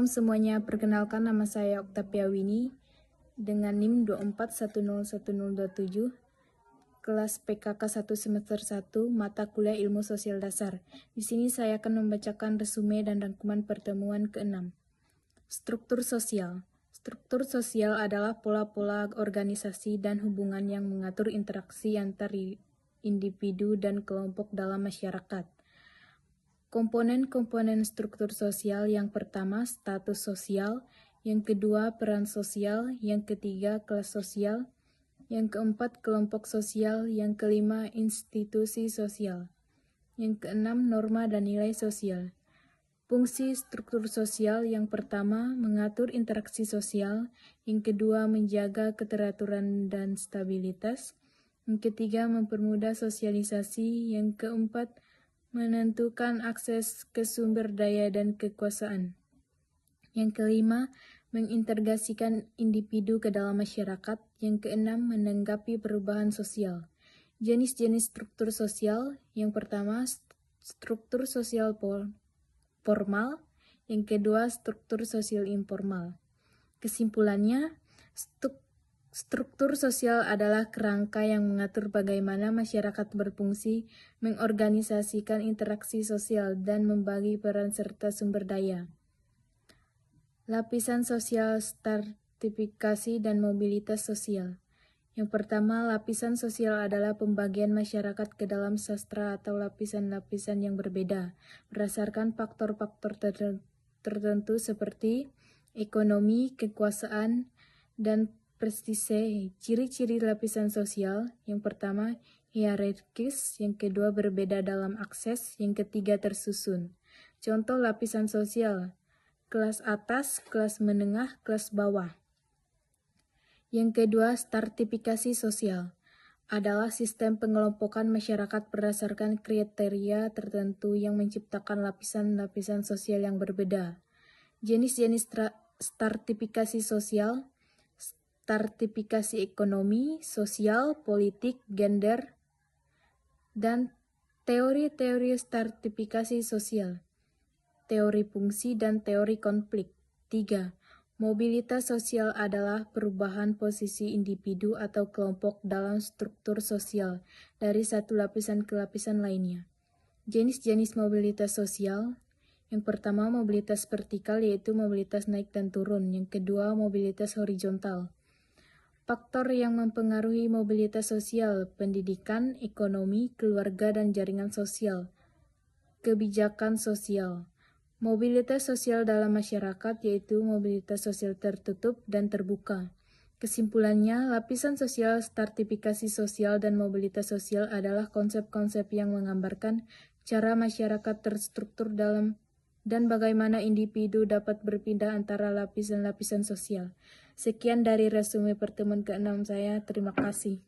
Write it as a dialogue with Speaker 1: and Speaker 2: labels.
Speaker 1: Shalom semuanya, perkenalkan nama saya Oktavia Winnie dengan NIM 24101027, kelas PKK 1 semester 1, mata kuliah Ilmu Sosial Dasar. Di sini saya akan membacakan resume dan rangkuman pertemuan ke-6. Struktur sosial. Struktur sosial adalah pola-pola organisasi dan hubungan yang mengatur interaksi antar individu dan kelompok dalam masyarakat. Komponen-komponen struktur sosial: yang pertama, status sosial; yang kedua, peran sosial; yang ketiga, kelas sosial; yang keempat, kelompok sosial; yang kelima, institusi sosial; yang keenam, norma dan nilai sosial. Fungsi struktur sosial: yang pertama, mengatur interaksi sosial; yang kedua, menjaga keteraturan dan stabilitas; yang ketiga, mempermudah sosialisasi; yang keempat, menentukan akses ke sumber daya dan kekuasaan. Yang kelima, mengintegrasikan individu ke dalam masyarakat. Yang keenam, menanggapi perubahan sosial. Jenis-jenis struktur sosial: yang pertama, struktur sosial formal; yang kedua, struktur sosial informal. Kesimpulannya, struktur sosial adalah kerangka yang mengatur bagaimana masyarakat berfungsi, mengorganisasikan interaksi sosial, dan membagi peran serta sumber daya. Lapisan sosial, stratifikasi, dan mobilitas sosial. Yang pertama, lapisan sosial adalah pembagian masyarakat ke dalam sastra atau lapisan-lapisan yang berbeda, berdasarkan faktor-faktor tertentu seperti ekonomi, kekuasaan, dan prestise. Ciri-ciri lapisan sosial: yang pertama, hierarkis; yang kedua, berbeda dalam akses; yang ketiga, tersusun. Contoh lapisan sosial: kelas atas, kelas menengah, kelas bawah. Yang kedua, stratifikasi sosial adalah sistem pengelompokan masyarakat berdasarkan kriteria tertentu yang menciptakan lapisan-lapisan sosial yang berbeda. Jenis-jenis stratifikasi sosial: stratifikasi ekonomi, sosial, politik, gender, dan teori-teori stratifikasi sosial, teori fungsi, dan teori konflik. 3. Mobilitas sosial adalah perubahan posisi individu atau kelompok dalam struktur sosial dari satu lapisan ke lapisan lainnya. Jenis-jenis mobilitas sosial: yang pertama, mobilitas vertikal, yaitu mobilitas naik dan turun. Yang kedua, mobilitas horizontal. Faktor yang mempengaruhi mobilitas sosial: pendidikan, ekonomi, keluarga, dan jaringan sosial. Kebijakan sosial. Mobilitas sosial dalam masyarakat yaitu mobilitas sosial tertutup dan terbuka. Kesimpulannya, lapisan sosial, stratifikasi sosial, dan mobilitas sosial adalah konsep-konsep yang menggambarkan cara masyarakat terstruktur dan bagaimana individu dapat berpindah antara lapisan-lapisan sosial. Sekian dari resume pertemuan ke-6 saya. Terima kasih.